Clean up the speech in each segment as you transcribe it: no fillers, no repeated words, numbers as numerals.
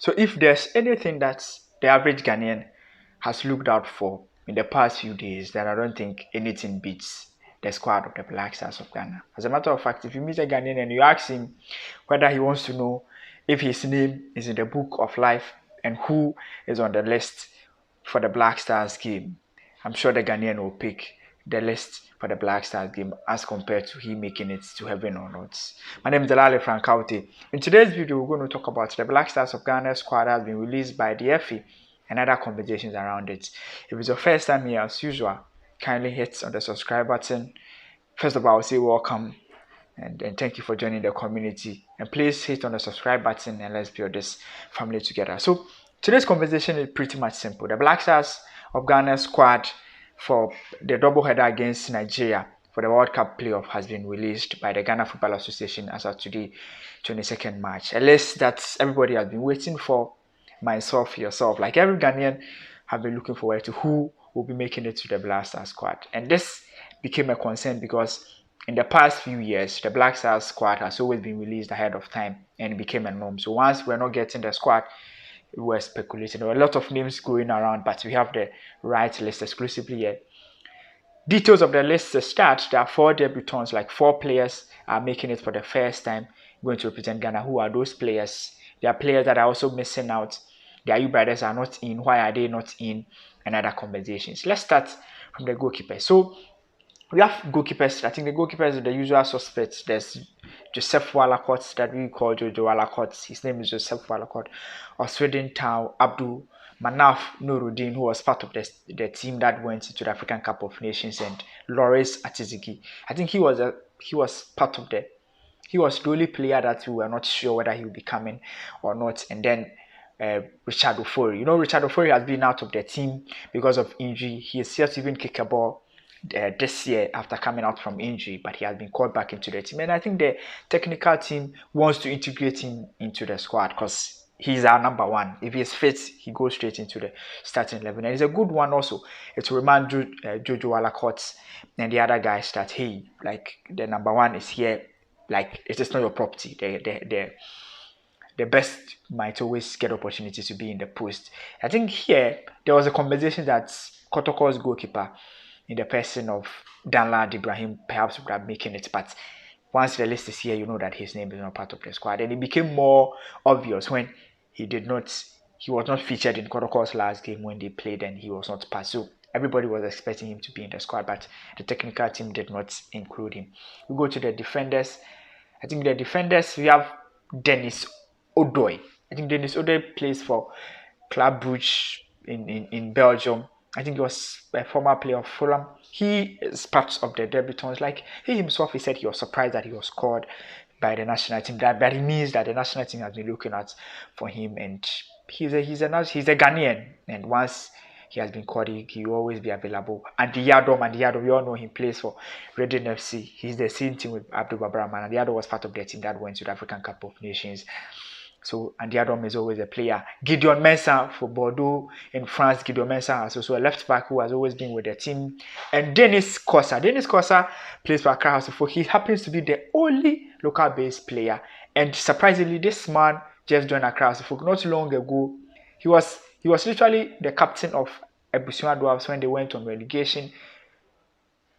So if there's anything that the average Ghanaian has looked out for in the past few days, then I don't think anything beats the squad of the Black Stars of Ghana. As a matter of fact, if you meet a Ghanaian and you ask him whether he wants to know if his name is in the book of life and who is on the list for the Black Stars game, I'm sure the Ghanaian will pick the list for the Black Stars game as compared to him making it to heaven or not. My name is Delale Frankauti. In today's video, we're going to talk about the Black Stars of Ghana squad has been released by the FA and other conversations around it. If it's your first time here, as usual, kindly hit on the subscribe button. First of all, I'll say welcome and thank you for joining the community. And please hit on the subscribe button and let's build this family together. So today's conversation is pretty much simple. The Black Stars of Ghana squad for the doubleheader against Nigeria for the World Cup playoff has been released by the Ghana Football Association as of today, 22nd March. A list that everybody has been waiting for, myself, yourself, like every Ghanaian have been looking forward to who will be making it to the Black Stars squad. And this became a concern because in the past few years, the Black Stars squad has always been released ahead of time and it became a norm. So once we're not getting the squad, we were speculating. There were a lot of names going around, but we have the right list exclusively here. Details of the list to start, there are 4 debutants, like 4 players are making it for the first time, going to represent Ghana. Who are those players? There are players that are also missing out. The Ayew brothers are not in. Why are they not in? And other conversations. Let's start from the goalkeeper. So we have goalkeepers. I think the goalkeepers are the usual suspects. There's Joseph Wallacott that we call Jojo Wallacott. His name is Joseph Wallacott. Oswedin Tau Abdul Manaf Nuruddin, who was part of the team that went into the African Cup of Nations, and Loris Atizigi. I think he was part of he was the only player that we were not sure whether he would be coming or not. And then Richard Ofori. You know, Richard Ofori has been out of the team because of injury. He is yet to even kick a ball this year after coming out from injury, but he has been called back into the team. And I think the technical team wants to integrate him into the squad because he's our number one. If he's fit, he goes straight into the starting 11. And it's a good one also. It will remind Jojo Wallacott and the other guys that, hey, like the number one is here. Like, it is not your property. The best might always get opportunity to be in the post. I think here, there was a conversation that Kotoko's goalkeeper, in the person of Danlad Ibrahim, perhaps would have making it, but once the list is here, you know that his name is not part of the squad. And it became more obvious when he was not featured in Kotoko's last game when they played and he was not part. So everybody was expecting him to be in the squad, but the technical team did not include him. We go to the defenders. I think the defenders, we have Dennis Odoi. I think Dennis Odoi plays for Club Brugge in Belgium. I think he was a former player of Fulham. He is part of the debutants. Like he himself, he said he was surprised that he was called by the national team. That it means that the national team has been looking out for him, and he's a Ghanaian. And once he has been called, he will always be available. And Diado, we all know him plays for Reading FC. He's the same team with Abdul Babraman. And Diado was part of the team that went to the African Cup of Nations. So, and the Adam is always a player. Gideon Mensah for Bordeaux in France. Gideon Mensah is also a left back who has always been with the team. And Dennis Costa. Dennis Costa plays for Accra House of Folk. He happens to be the only local-based player. And surprisingly, this man just joined Accra House of Folk not long ago. He was literally the captain of Ebusua Dwarfs when they went on relegation.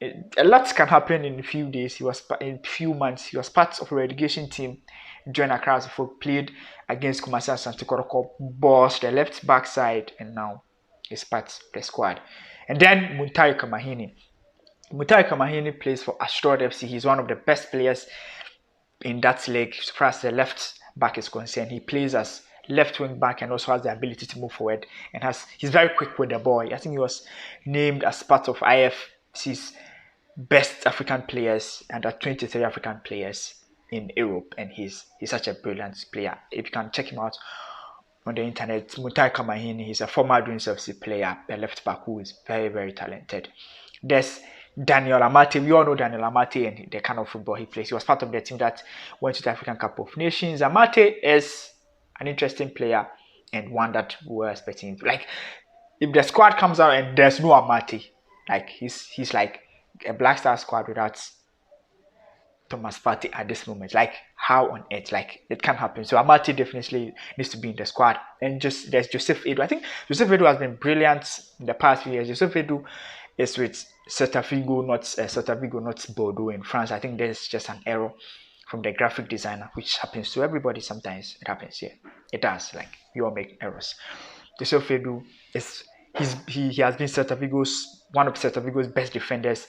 A lot can happen in a few days. In a few months. He was part of a relegation team. Joined Accra House of Folk, played against Kumasi Asante Kotoko, bossed the left back side, and now is part of the squad. And then Muntai Kamahini. Muntai Kamahini plays for Ashdod FC. He's one of the best players in that league as far as the left back is concerned. He plays as left wing back and also has the ability to move forward, and he's very quick with the ball. I think he was named as part of IFC's best African players and 23 African players in Europe, and he's such a brilliant player. If you can check him out on the internet, Mutai Kamahini, he's a former Dreams FC player, a left back who is very, very talented. There's Daniella Martinez. We all know Daniella Martinez and the kind of football he plays. He was part of the team that went to the African Cup of Nations. Martinez is an interesting player and one that we were expecting. Like, if the squad comes out and there's no Amate, like he's like a Black Star squad without Thomas Partey at this moment. Like, how on earth? Like, it can't happen. So Amati definitely needs to be in the squad. And just there's Joseph Edu. I think Joseph Edu has been brilliant in the past few years. Joseph Edu is with Celta Vigo, not Bordeaux in France. I think there's just an error from the graphic designer, which happens to everybody sometimes. It happens here. It does. Like, we all make errors. Joseph Edu is he has been one of Celta Vigo's best defenders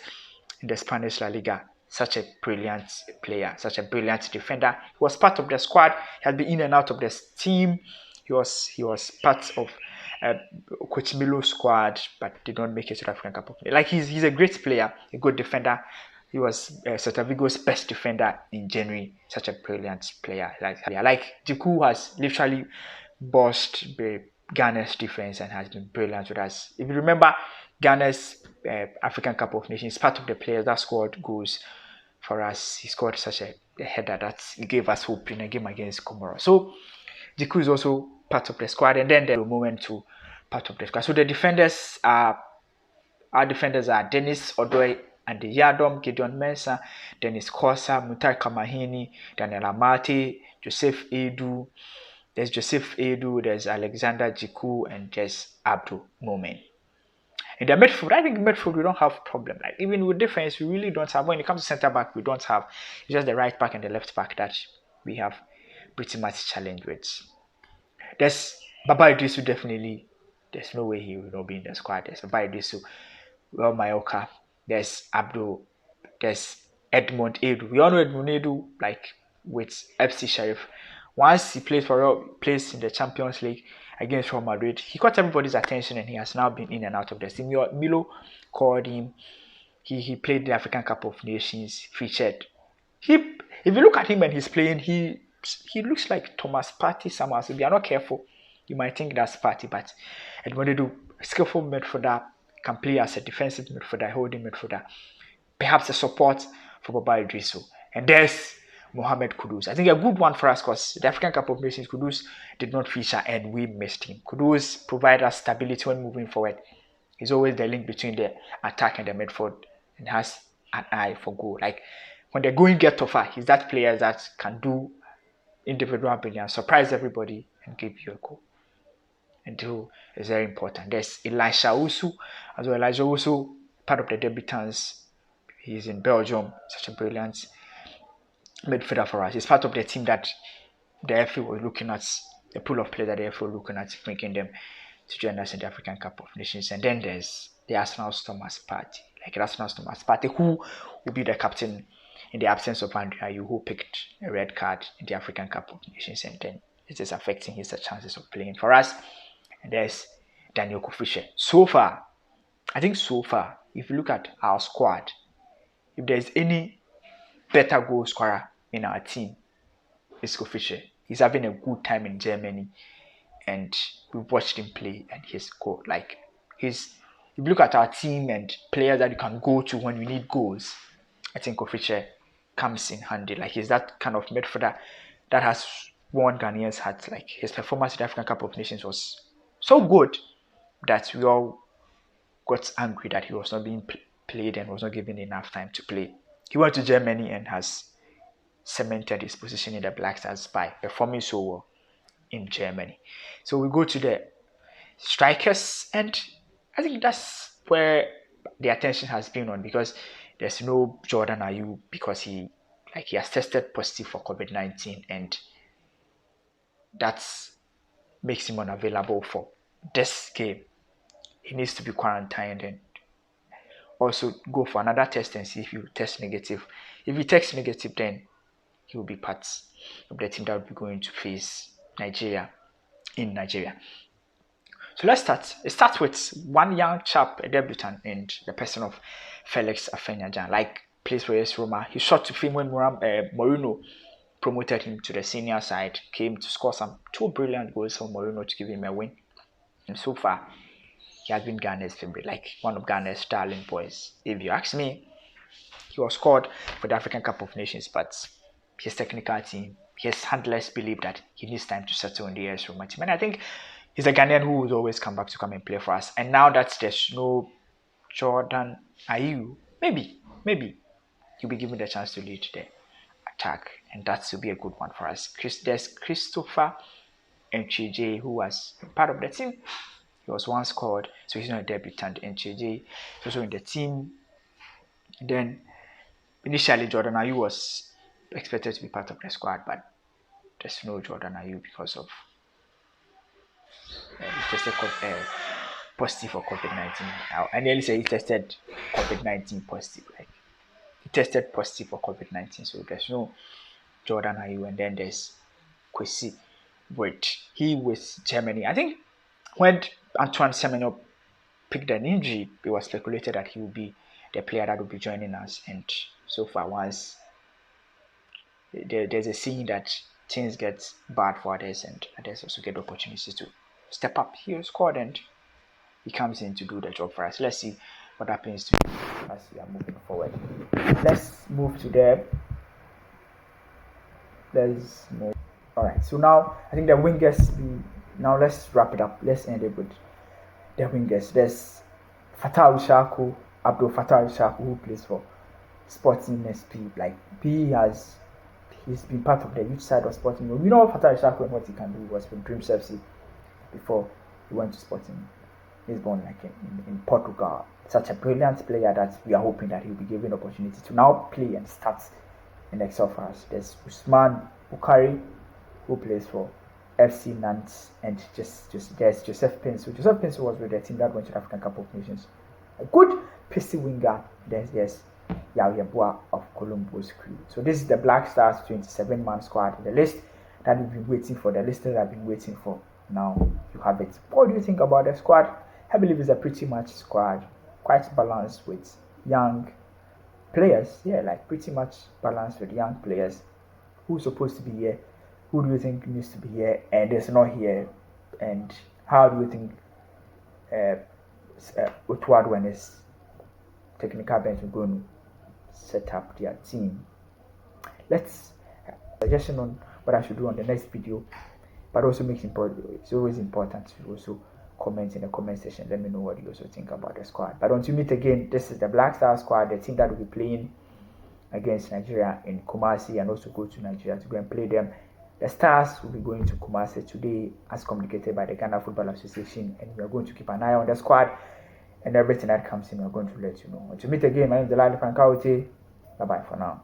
in the Spanish La Liga. Such a brilliant player, such a brilliant defender. He was part of the squad. He had been in and out of the team. He was part of Coach Milo's squad, but did not make it to the African Cup of Nations. Like, he's a great player, a good defender. He was Celta Vigo's best defender in January. Such a brilliant player. Like Jiku has literally bossed Ghana's defense and has been brilliant with us. If you remember, Ghana's African Cup of Nations, part of the players that scored goals for us. He scored such a header that gave us hope in a game against Comoros. So Jiku is also part of the squad, and then the moment to part of the squad. So the defenders are Dennis Odoi and the Yadom, Gideon Mensah, Dennis Costa, Mutai Kamahini, Daniella Martinez, Joseph Edu. There's Joseph Edu, there's Alexander Jiku, and there's Abdul Moment. In the midfield, I think midfield we don't have problem. Like, even with defense, we really don't have. When it comes to centre back, we don't have. It's just the right back and the left back that we have pretty much challenge with. There's Baba Idrisu, definitely. There's no way he will not be in the squad. There's Baba Idrisu, Well Mayoka. There's Abdul. There's Edmond Edu. We all know Edmond Edu, like with FC Sheriff. Once he plays in the Champions League against Real Madrid, he caught everybody's attention, and he has now been in and out of the team. Milo called him. He played the African Cup of Nations, featured. If you look at him when he's playing, he looks like Thomas Partey somehow. So if you are not careful, you might think that's Partey, but Edmond Edu, skillful midfielder, can play as a defensive midfielder, holding midfielder. Perhaps a support for Baba Idrisu. And there's Mohamed Kudus. I think a good one for us, because the African Cup of Nations, Kudus did not feature and we missed him. Kudus provides us stability when moving forward. He's always the link between the attack and the midfield and has an eye for goal. Like, when the going get tougher, he's that player that can do individual brilliance, surprise everybody and give you a goal. And who is very important. There's Elisha Usu as well. Elisha Usu, part of the debutants. He's in Belgium, such a brilliant midfielder for us. He's part of the team that the FA was looking at, the pool of players that the FA was looking at, bringing them to join us in the African Cup of Nations. And then there's the Arsenal's Thomas Partey. Like, Arsenal's Thomas Partey, who will be the captain in the absence of Andre Ayew, who picked a red card in the African Cup of Nations, and then it is affecting his chances of playing for us. And there's Daniel Kofishe. So far, if you look at our squad, if there's any better goal scorer in our team, it's Kofishe. He's having a good time in Germany, and we watched him play, and he's scored. Like, if you look at our team and players that you can go to when you need goals, I think Kofishe comes in handy. Like, he's that kind of midfielder that has won Ghanaians' hearts. Like, his performance in the African Cup of Nations was so good that we all got angry that he was not being played and was not given enough time to play. He went to Germany and has cemented his position in the Black Stars by performing so well in Germany. So we go to the strikers, and I think that's where the attention has been on, because there's no Jordan Ayew, because he has tested positive for COVID-19, and that makes him unavailable for this game. He needs to be quarantined and also go for another test and see if he tests negative. If he tests negative, then he will be part of the team that will be going to face Nigeria in Nigeria. So let's start. It starts with one young chap, a debutant, and the person of Felix Afenyajan. Like, plays for AS Roma. He shot to fame when Mourinho promoted him to the senior side. Came to score two brilliant goals for Mourinho to give him a win. And so far, he has been Ghana's favorite, like one of Ghana's darling boys. If you ask me, he was scored for the African Cup of Nations, but his technical team, his handlers believe that he needs time to settle in the AS Roma team. And I think he's a Ghanaian who will always come back to come and play for us. And now that there's no Jordan Ayew, maybe he'll be given the chance to lead there. attack, and that will be a good one for us. There's Christopher Nchije, who was part of the team. He was once called, so he's not a debutant. Nchije is also in the team. Then initially Jordan Ayew was expected to be part of the squad, but there's no Jordan Ayew because of he tested positive for COVID-19. I nearly say he tested COVID-19 positive. Like he tested positive for COVID-19, so there's no Jordan Ayew, and then there's Kwesi with Germany. I think when Antoine Semenyo picked an injury, it was speculated that he would be the player that would be joining us. And so far, once there's a scene that things get bad for others, and others also get opportunities to step up. He scored and he comes in to do the job for us. Let's see what happens to him as we are moving forward. Let's move to the. Let's move. All right. So now I think the wingers. Now let's wrap it up. Let's end it with the wingers. There's Otto Addo, who plays for Sporting SP. Like he's been part of the youth side of Sporting. We know Otto Addo and what he can do. He was with Dreams FC before he went to Sporting Lisbon, like in Portugal. Such a brilliant player that we are hoping that he'll be given opportunity to now play and start in Excel for us. There's Usman Bukari, who plays for FC Nantes, and there's Joseph Pinso. Joseph Pinso was with the team that went to the African Cup of Nations. A good PC winger. There's Yaweboa of Colombo's crew. So this is the Black Stars 27-man squad. The list that we've been waiting for. The list that I've been waiting for. Now you have it. What do you think about the squad? I believe it's a pretty much squad, quite balanced with young players. Yeah, like pretty much balanced with young players. Who's supposed to be here? Who do you think needs to be here and is not here? And how do you think Otto Addo and his technical bench are going to set up their team? Let's suggestion on what I should do on the next video, but also it's always important to also comment in the comment section. Let me know what you also think about the squad. But until we meet again, this is the Black Star squad, the team that will be playing against Nigeria in Kumasi, and also go to Nigeria to go and play them. The Stars will be going to Kumasi today as communicated by the Ghana Football Association, and we are going to keep an eye on the squad and everything that comes in. We are going to let you know. Until we meet again, my name is Daniella Martinez. Bye bye for now.